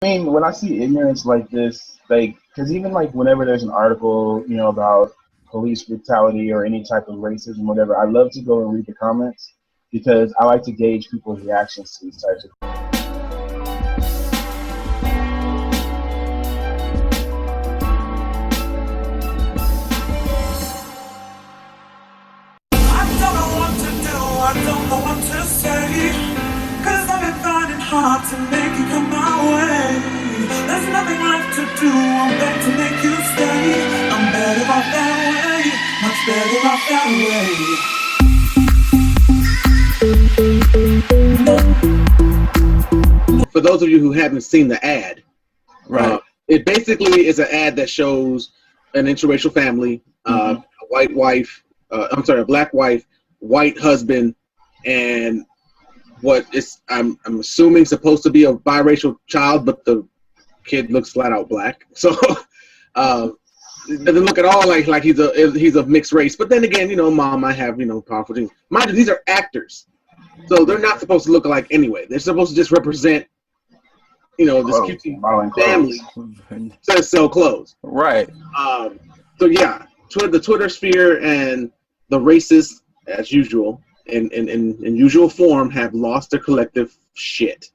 I mean, when I see ignorance like this, like, because even like whenever there's an article, about police brutality or any type of racism, whatever, I love to go and read the comments because I like to gauge people's reactions to these types of. I don't know what to do, I don't know what to say. Cause I've been finding hard to make you come my way. There's nothing left to do, I'm back to make you stay. I'm better off that way, much better off that way. For those of you who haven't seen the ad, right? It basically is an ad that shows an interracial family, a white wife, a black wife, white husband, and what is I'm assuming supposed to be a biracial child, but the kid looks flat out black. So it doesn't look at all like he's of mixed race. But then again, mom might have powerful genes. Mind you, these are actors, so they're not supposed to look alike anyway. They're supposed to just represent this cute family to sell clothes. Right. So yeah, the Twitter sphere and the racists, as usual, in usual form, have lost their collective shit.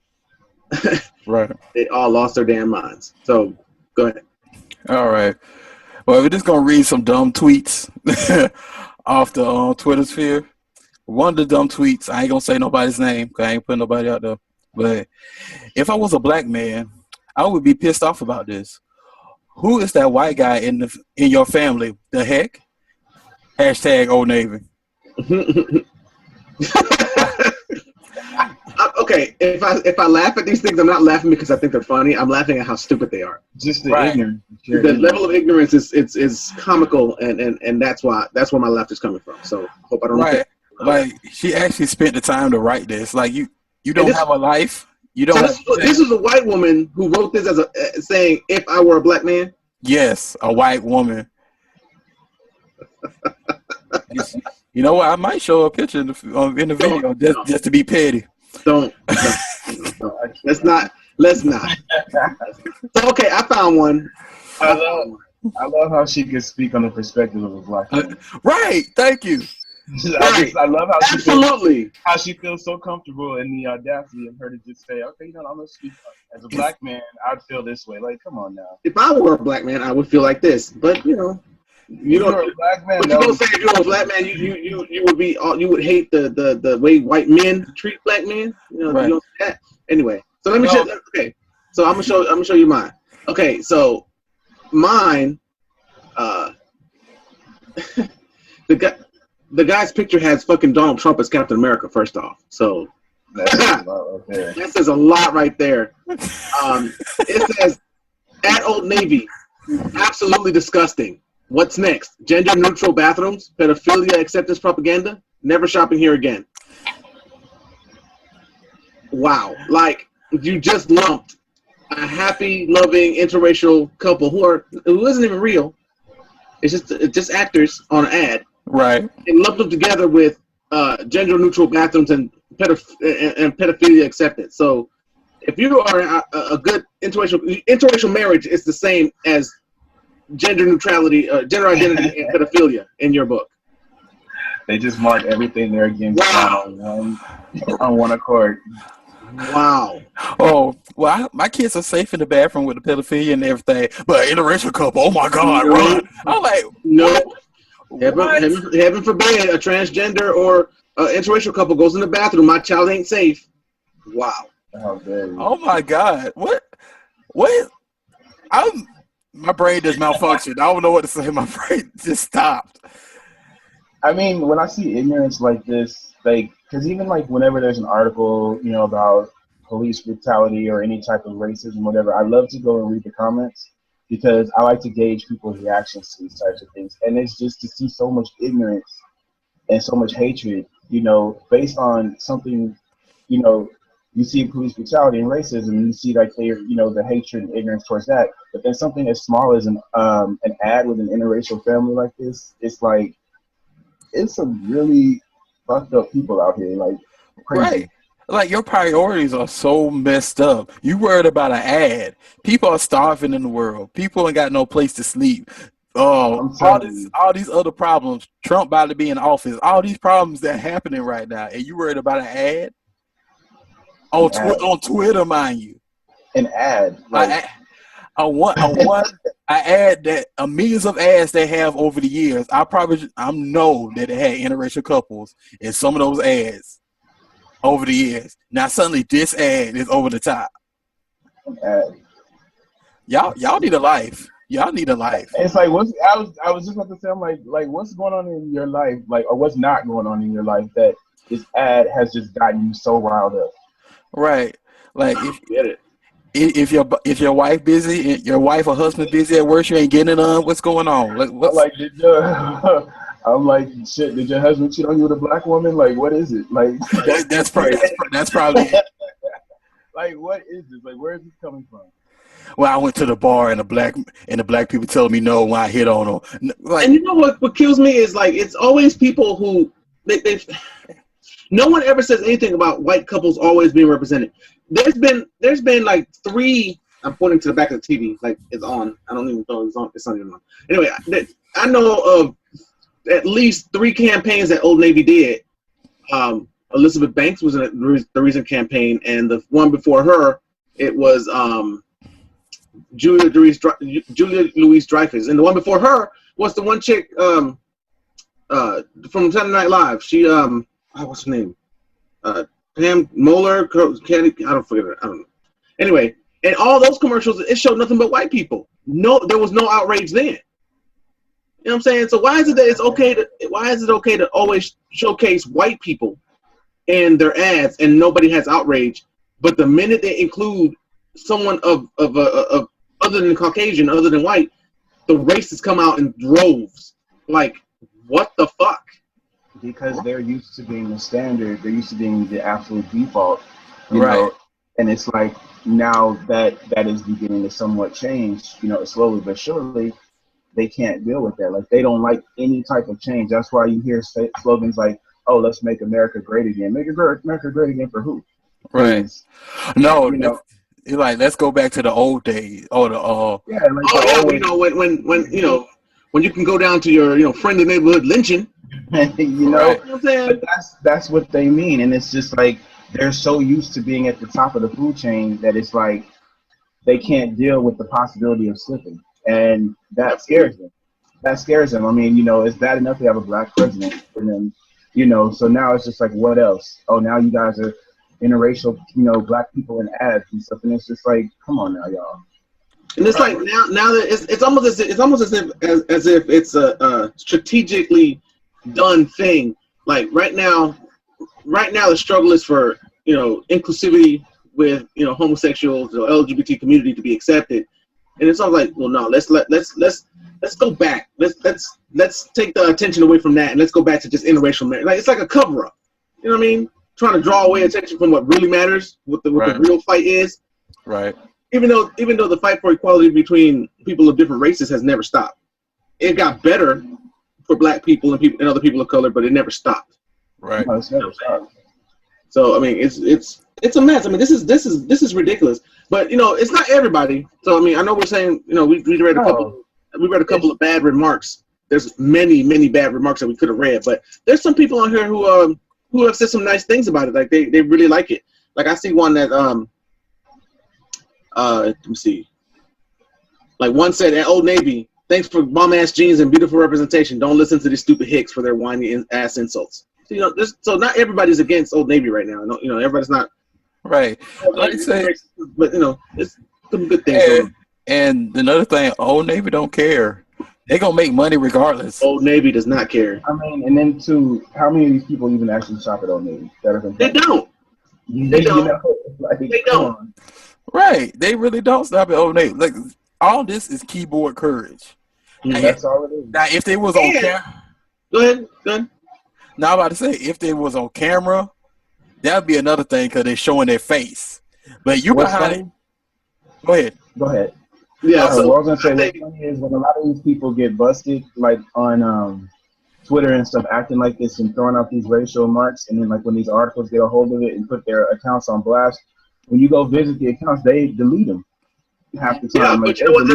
Right. They all lost their damn minds. So go ahead. All right. Well, we're just gonna read some dumb tweets off the Twitter sphere. One of the dumb tweets, I ain't gonna say nobody's name because I ain't putting nobody out there. But if I was a black man, I would be pissed off about this. Who is that white guy in your family? The heck? Hashtag Old Navy. Okay, if I laugh at these things, I'm not laughing because I think they're funny. I'm laughing at how stupid they are. Just the ignorance. The level of ignorance is comical, and that's where my laugh is coming from. So hope I don't. Right. Like she actually spent the time to write this. Like you don't have a life. You don't. So this is a white woman who wrote this as saying, "If I were a black man." Yes, a white woman. You know what? I might show a picture in the video just to be petty. Don't. Let's not. So, okay, I found one. I love how she can speak on the perspective of a black woman. Right. Thank you. I love how how she feels so comfortable in the audacity of her to just say, okay, I'm gonna speak as a black man. I'd feel this way. Like, come on now. If I were a black man, I would feel like this. But you don't. A black man, but you don't say if you were a black man, you would hate the way white men treat black men. Right. You don't say that. Anyway, so let me show. Okay, so I'm gonna show you mine. Okay, so mine. The guy's picture has fucking Donald Trump as Captain America. First off, so that says a lot right there. It says at Old Navy, absolutely disgusting. What's next? Gender neutral bathrooms, pedophilia acceptance propaganda. Never shopping here again. Wow, like you just lumped a happy, loving interracial couple who isn't even real. It's just actors on an ad. Right. And lumped them together with gender neutral bathrooms and pedophilia acceptance. So if you are a good interracial marriage is the same as gender neutrality, gender identity, and pedophilia in your book. They just mark everything they're against on one accord. Wow. Oh, well, my kids are safe in the bathroom with the pedophilia and everything, but interracial couple, oh my God, run. I'm like, no. Heaven forbid a transgender or interracial couple goes in the bathroom. My child ain't safe. Wow. Oh my God. What? My brain just malfunctioned. I don't know what to say. My brain just stopped. I mean, when I see ignorance like this, like, because even like whenever there's an article, about police brutality or any type of racism, whatever, I love to go and read the comments because I like to gauge people's reactions to these types of things. And it's just to see so much ignorance and so much hatred, based on something, you see police brutality and racism, and you see like the hatred and ignorance towards that. But then something as small as an ad with an interracial family like this, it's like it's some really fucked up people out here, like crazy. Right. Like your priorities are so messed up. You worried about an ad. People are starving in the world. People ain't got no place to sleep. Oh, I'm telling you, all these other problems. Trump about to be in office. All these problems that are happening right now, and you worried about an ad an ad, on Twitter, mind you. an ad, like I want I add that millions of ads they have over the years. I know that they had interracial couples in some of those ads over the years. Now suddenly this ad is over the top. an ad. Y'all need a life. Y'all need a life. It's like I was just about to say, I'm like what's going on in your life, like, or what's not going on in your life that this ad has just gotten you so riled up. Right. Like Get it? if your wife busy, your wife or husband busy at work, you ain't getting it on. What's going on? Like I'm what's like, I'm like, shit. Did your husband cheat on you with a black woman? Like, what is it? Like, that's probably it. like, what is this? Like, where is this coming from? Well, I went to the bar and the black people telling me no when I hit on them. Like And you know what kills me is like it's always people who they no one ever says anything about white couples always being represented. There's been like three. I'm pointing to the back of the TV like it's on. I don't even know it's on. It's not even on. Anyway, I know of at least three campaigns that Old Navy did. Elizabeth Banks was in the recent campaign, and the one before her, it was Julia Louise Dreyfus, and the one before her was the one chick from Saturday Night Live. She what's her name? Pam Moeller. I don't forget her. I don't know. Anyway, and all those commercials, it showed nothing but white people. No, there was no outrage then. You know what I'm saying? So why is it that it's okay to? Why is it okay to always showcase white people in their ads and nobody has outrage? But the minute they include someone of other than Caucasian, other than white, the racists come out in droves. Like, what the fuck? Because they're used to being the standard. They're used to being the absolute default. You right. know, and it's like now that is beginning to somewhat change. You know, slowly but surely. They can't deal with that. Like, they don't like any type of change. That's why you hear slogans like, "Oh, let's make America great again." Make America great again for who? Right. No, You know, it's like let's go back to the old days. Or the yeah, like Oh yeah, you know when you can go down to your friendly neighborhood lynching. you know, right. You know what I'm saying? but that's what they mean, and it's just like they're so used to being at the top of the food chain that it's like they can't deal with the possibility of slipping, and that scares them. That scares them. I mean, it's bad enough to have a black president, and then, so now it's just like, what else? Oh, now you guys are interracial, black people in ads and stuff, and it's just like, come on now, y'all. And it's like now that it's almost as if it's a strategically done thing. Like right now the struggle is for inclusivity with homosexuals, the LGBT community to be accepted, and it's all like, well, no, let's go back. Let's take the attention away from that and let's go back to just interracial marriage. Like it's like a cover up. You know what I mean? Trying to draw away attention from what really matters, what the real fight is. Right. Even though the fight for equality between people of different races has never stopped. It got better for black people and other people of color, but it never stopped. Right. No, it's never stopped. So I mean, it's a mess. I mean, this is ridiculous. But it's not everybody. So I mean, I know we're saying we read a couple of bad remarks. There's many bad remarks that we could have read, but there's some people on here who have said some nice things about it. Like they really like it. Like I see one that let me see. Like one said at Old Navy, "Thanks for bomb ass jeans and beautiful representation. Don't listen to these stupid hicks for their whiny ass insults." So, so not everybody's against Old Navy right now. Everybody's not. Right. Like you say, but it's some good things. And another thing, Old Navy don't care. They're gonna make money regardless. Old Navy does not care. I mean, and then too, how many of these people even actually shop at Old Navy? They don't. They don't. Like, they don't. Right. They really don't stop at Old Navy. Like all this is keyboard courage. Yeah, that's all it is. Now, if they was on camera, go ahead. Now I'm about to say, if they was on camera, that'd be another thing because they're showing their face. But you behind it. Go ahead. Yeah. So what I was gonna say, what's funny is when a lot of these people get busted, like on Twitter and stuff acting like this and throwing out these racial remarks, and then like when these articles get a hold of it and put their accounts on blast, when you go visit the accounts, they delete them half the Yeah, time. Like but you know what?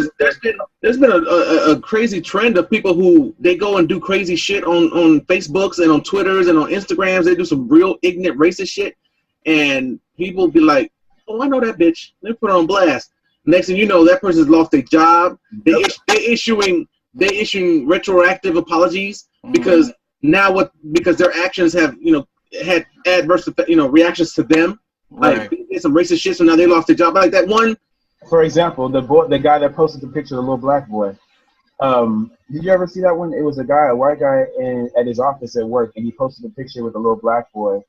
There's been a crazy trend of people who they go and do crazy shit on Facebooks and on Twitters and on Instagrams. They do some real ignorant racist shit, and people be like, "Oh, I know that bitch." They put her on blast. Next thing you know, that person's lost their job. They issuing retroactive apologies because because their actions have had adverse reactions to them. Like they did some racist shit, so now they lost their job. Like that one. For example, the guy that posted the picture of the little black boy. Did you ever see that one? It was a white guy, at his office at work, and he posted a picture with a little black boy,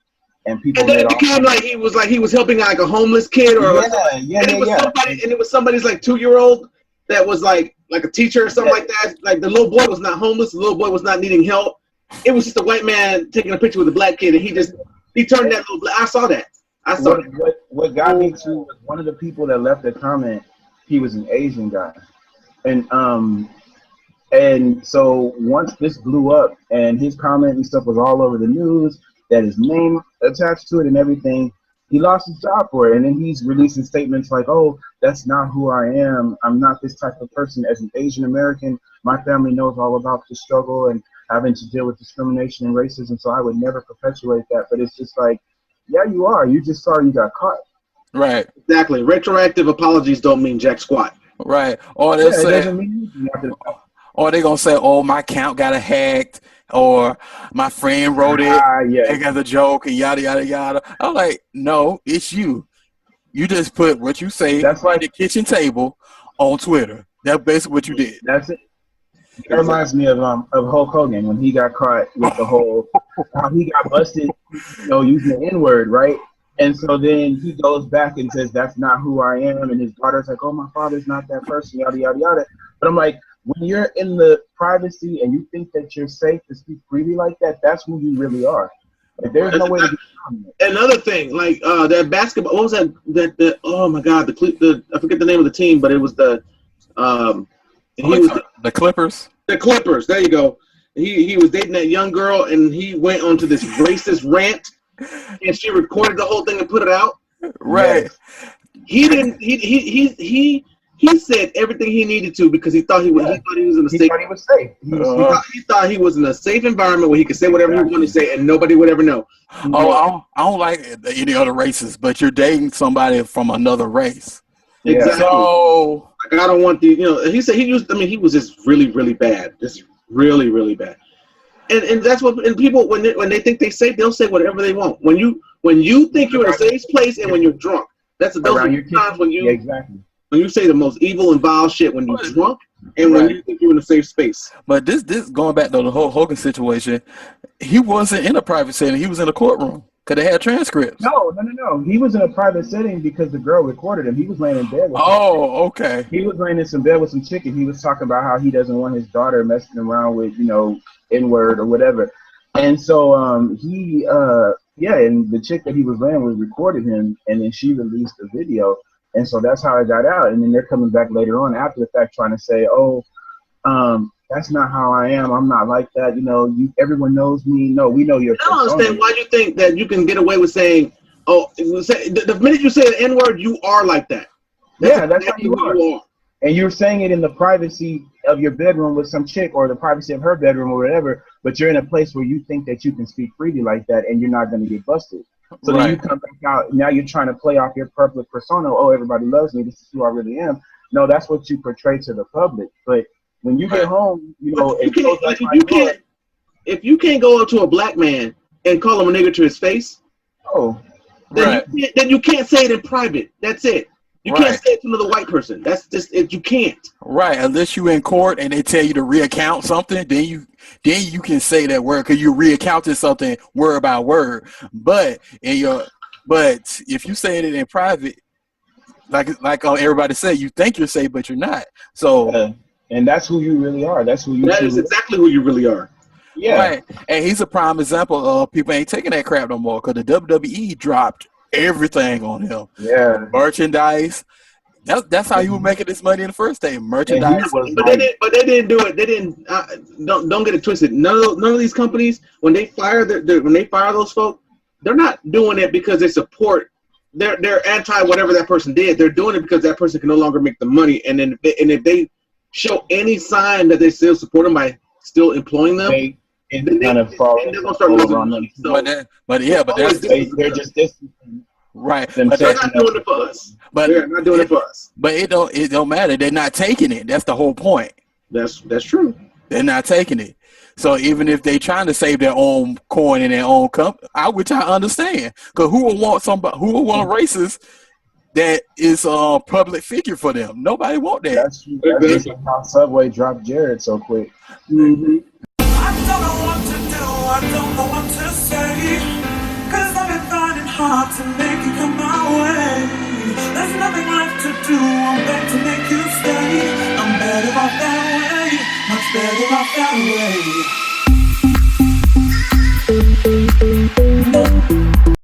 and people. And then it became like he was helping like a homeless kid or it was somebody's like 2-year-old that was like a teacher or something like that. Like the little boy was not homeless, the little boy was not needing help. It was just a white man taking a picture with a black kid, and he turned that little. I saw that. What got me to was one of the people that left the comment. He was an Asian guy, and so once this blew up and his comment and stuff was all over the news, that his name attached to it and everything, he lost his job for it. And then he's releasing statements like, "Oh, that's not who I am. I'm not this type of person. As an Asian American, my family knows all about the struggle and having to deal with discrimination and racism. So I would never perpetuate that." But it's just like, yeah, you are. You just sorry you got caught. Right. Exactly. Retroactive apologies don't mean jack squat. Right. Or they gonna say, "Oh, my account got hacked," or "My friend wrote it as a joke," and yada yada yada. I'm like, no, it's you. You just put what you say at the kitchen table on Twitter. That's basically what you did. That's it. It reminds me of Hulk Hogan when he got caught with the whole how he got busted, using the N-word, right? And so then he goes back and says, "That's not who I am," and his daughter's like, "Oh, my father's not that person," yada yada yada. But I'm like, when you're in the privacy and you think that you're safe to speak freely like that, that's who you really are. Like, there's no way to be. Another thing, like that basketball. What was that? Oh my God, I forget the name of the team, but it was the the Clippers. The Clippers. There you go. He was dating that young girl, and he went onto this racist rant, and she recorded the whole thing and put it out. Right. Yes. He didn't. He said everything he needed to because he thought he was in a safe. He thought he was safe. He thought he was in a safe environment where he could say whatever he wanted to say, and nobody would ever know. Oh, I don't like any other races, but you're dating somebody from another race. Exactly. So like, I don't want the. He said he was just really, really bad. Just really, really bad. And that's what. And people when they think they're safe, they'll say whatever they want. When you think you're in a safe place, and when you're drunk, those are times when you exactly. When you say the most evil and vile shit when you're drunk and when you think you're in a safe space. But this going back to the whole Hogan situation, he wasn't in a private setting. He was in a courtroom because they had transcripts. No. He was in a private setting because the girl recorded him. He was laying in bed with okay. He was laying in some bed with some chick, and he was talking about how he doesn't want his daughter messing around with, N-word or whatever. And so and the chick that he was laying with recorded him, and then she released the video. And so that's how it got out. And then they're coming back later on after the fact trying to say, that's not how I am. I'm not like that. Everyone knows me. No, we know you're. I don't understand why you think that you can get away with saying, the minute you say the N-word, you are like that. That's how you are. And you're saying it in the privacy of your bedroom with some chick or the privacy of her bedroom or whatever, but you're in a place where you think that you can speak freely like that and you're not going to get busted. So then you come back out. Now you're trying to play off your public persona. Oh, everybody loves me. This is who I really am. No, that's what you portray to the public. But when you get home, if you can't go up to a black man and call him a nigger to his face, then you can't say it in private. That's it. You can't say it to another white person. That's just it. You can't. Right, unless you in court and they tell you to reaccount something, then you can say that word because you reaccounted something word by word. But if you say it in private, like everybody say, you think you're safe, but you're not. So and that's who you really are. That's who you. That is exactly who you really are. Yeah. Right. And he's a prime example of people ain't taking that crap no more because the WWE dropped everything on him. Yeah. Merchandise, That's how he was making this money in the first day. And he Merchandise. was But like, they didn't do it. They didn't. Don't get it twisted. None of these companies, when they fire when they fire those folks, they're not doing it because they support. They're anti whatever that person did. They're doing it because that person can no longer make the money. And then if they show any sign that they still support them by still employing them, it kind of falls they're gonna start losing on money. them. So But that's they're just distancing right. they're not doing it for us. They're not doing it for us. But it don't matter. They're not taking it. That's the whole point. That's true. They're not taking it. So even if they trying to save their own coin in their own company, which I understand, because who will want a racist that is a public figure for them? Nobody want that. That's just how Subway dropped Jared so quick. Mm-hmm. I don't know what to do, I don't know what to say, 'cause I've been finding hard to make you come my way. There's nothing left to do, I'm back to make you stay. I'm better off that way, much better off that way.